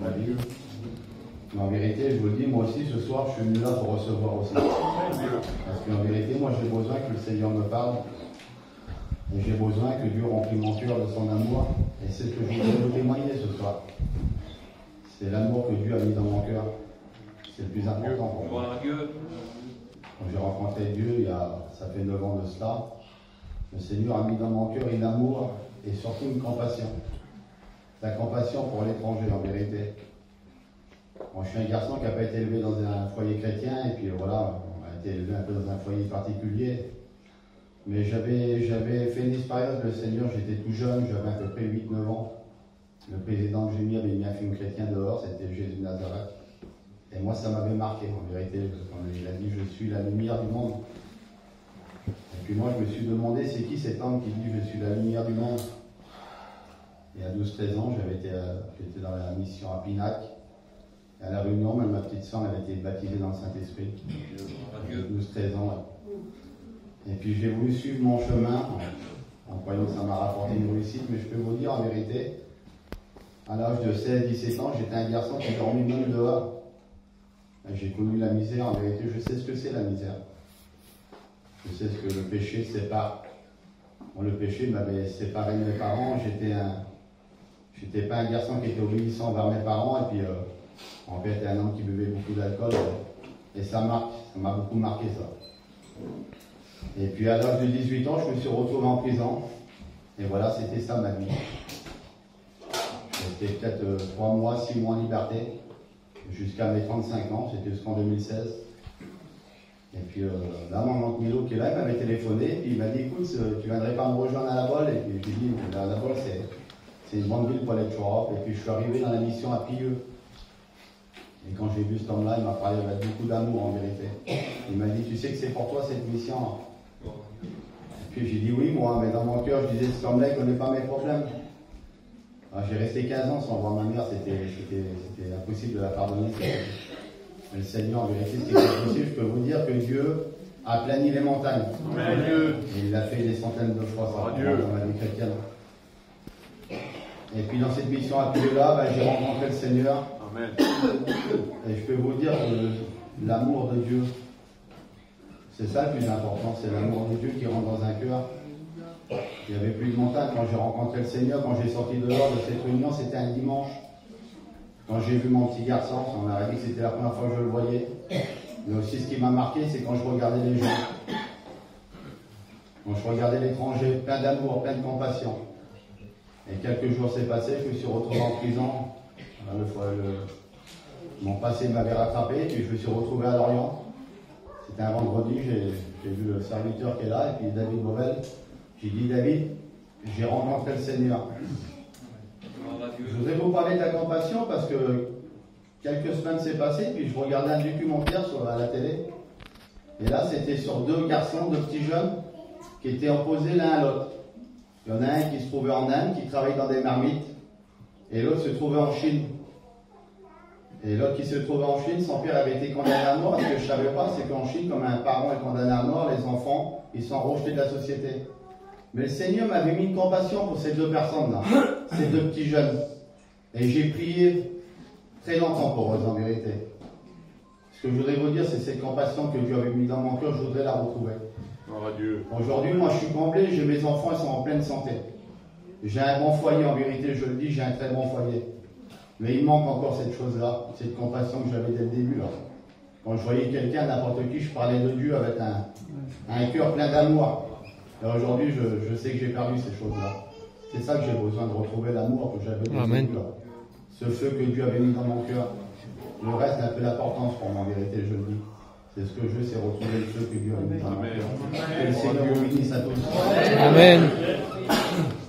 la Bible. Mais en vérité, je vous le dis, moi aussi, ce soir, je suis venu là pour recevoir aussi. Parce qu'en vérité, moi, j'ai besoin que le Seigneur me parle. Et j'ai besoin que Dieu remplisse mon cœur de son amour. Et c'est ce que je voudrais vous témoigner ce soir. C'est l'amour que Dieu a mis dans mon cœur. C'est le plus important pour moi. Quand j'ai rencontré Dieu, ça fait 9 ans de cela, le Seigneur a mis dans mon cœur une amour et surtout une compassion. La compassion pour l'étranger, en vérité. Moi, je suis un garçon qui n'a pas été élevé dans un foyer chrétien, et puis voilà, on a été élevé un peu dans un foyer particulier. Mais j'avais fait une expérience, le Seigneur, j'étais tout jeune, j'avais à peu près 8-9 ans. Le président que j'ai mis avait mis un film chrétien dehors, c'était Jésus de Nazareth. Et moi, ça m'avait marqué, en vérité, quand il a dit « Je suis la lumière du monde ». Et puis moi, je me suis demandé, c'est qui cet homme qui dit « Je suis la lumière du monde ». Et à 12-13 ans, j'étais dans la mission à Pinac. À la Réunion, même ma petite soeur avait été baptisée dans le Saint-Esprit. 12-13 ans. Et puis j'ai voulu suivre mon chemin, en croyant que ça m'a rapporté une réussite, mais je peux vous dire en vérité, à l'âge de 16-17 ans, j'étais un garçon qui dormait même dehors. J'ai connu la misère, en vérité, je sais ce que c'est la misère. Je sais ce que le péché sépare. Bon, le péché m'avait séparé de mes parents, j'étais pas un garçon qui était obéissant envers mes parents, et puis en fait, un homme qui buvait beaucoup d'alcool, et ça m'a beaucoup marqué ça. Et puis à l'âge de 18 ans, je me suis retrouvé en prison, et voilà, c'était ça ma vie. J'étais peut-être 3 mois, 6 mois en liberté, jusqu'à mes 35 ans, c'était jusqu'en 2016. Et puis là, mon oncle Milo qui est là, il m'avait téléphoné, et puis il m'a dit, écoute, tu viendrais pas me rejoindre à La Bolle? Et puis je lui ai dit, La Bolle, c'est une bonne ville pour aller de Europe. Et puis je suis arrivé dans la mission à Pilleux. Et quand j'ai vu cet homme-là, il m'a parlé avec beaucoup d'amour en vérité. Il m'a dit, tu sais que c'est pour toi cette mission? Et puis j'ai dit oui, moi, mais dans mon cœur, je disais, cet homme-là, il ne connaît pas mes problèmes. J'ai resté 15 ans sans voir ma mère, c'était impossible de la pardonner. Mais le Seigneur, en vérité, c'était impossible. Je peux vous dire que Dieu a aplani les montagnes. Amen. Et il l'a fait des centaines de fois, ça, dans la vie chrétienne. Et puis dans cette mission à Pilleux-là, j'ai rencontré le Seigneur. Amen. Et je peux vous dire que l'amour de Dieu, c'est ça le plus important, c'est l'amour de Dieu qui rentre dans un cœur. Il n'y avait plus de montagne quand j'ai rencontré le Seigneur, quand j'ai sorti dehors de cette réunion, c'était un dimanche. Quand j'ai vu mon petit garçon, on m'a dit que c'était la première fois que je le voyais. Mais aussi ce qui m'a marqué, c'est quand je regardais les gens. Quand je regardais l'étranger, plein d'amour, plein de compassion. Et quelques jours s'est passé, je me suis retrouvé en prison. Mon passé m'avait rattrapé, puis je me suis retrouvé à Lorient. C'était un vendredi, j'ai vu le serviteur qui est là, et puis David Beauvel. J'ai dit, David, j'ai rencontré le Seigneur. Je voudrais vous parler de la compassion parce que quelques semaines s'est passé, puis je regardais un documentaire à la télé. Et là, c'était sur 2 garçons, 2 petits jeunes, qui étaient opposés l'un à l'autre. Il y en a un qui se trouvait en Inde, qui travaillait dans des marmites, et l'autre se trouvait en Chine. Et l'autre qui se trouvait en Chine, son père avait été condamné à mort. Ce que je ne savais pas, c'est qu'en Chine, comme un parent est condamné à mort, les enfants, ils sont rejetés de la société. Mais le Seigneur m'avait mis une compassion pour ces 2 personnes-là, ces 2 petits jeunes. Et j'ai prié très longtemps pour eux, en vérité. Ce que je voudrais vous dire, c'est cette compassion que Dieu avait mis dans mon cœur, je voudrais la retrouver. Aujourd'hui, moi, je suis comblé, j'ai mes enfants, ils sont en pleine santé. J'ai un bon foyer, en vérité, je le dis, j'ai un très bon foyer. Mais il manque encore cette chose-là, cette compassion que j'avais dès le début. Là. Quand je voyais quelqu'un, n'importe qui, je parlais de Dieu avec un cœur plein d'amour. Et aujourd'hui, je sais que j'ai perdu ces choses-là. C'est ça que j'ai besoin de retrouver, l'amour que j'avais dès le début. Là. Ce feu que Dieu avait mis dans mon cœur. Le reste n'a peu d'importance pour moi, en vérité, je le dis. C'est ce que je veux, c'est retrouver le feu que Dieu a mis dans mon cœur. Que le Seigneur vous bénisse à tous. Amen.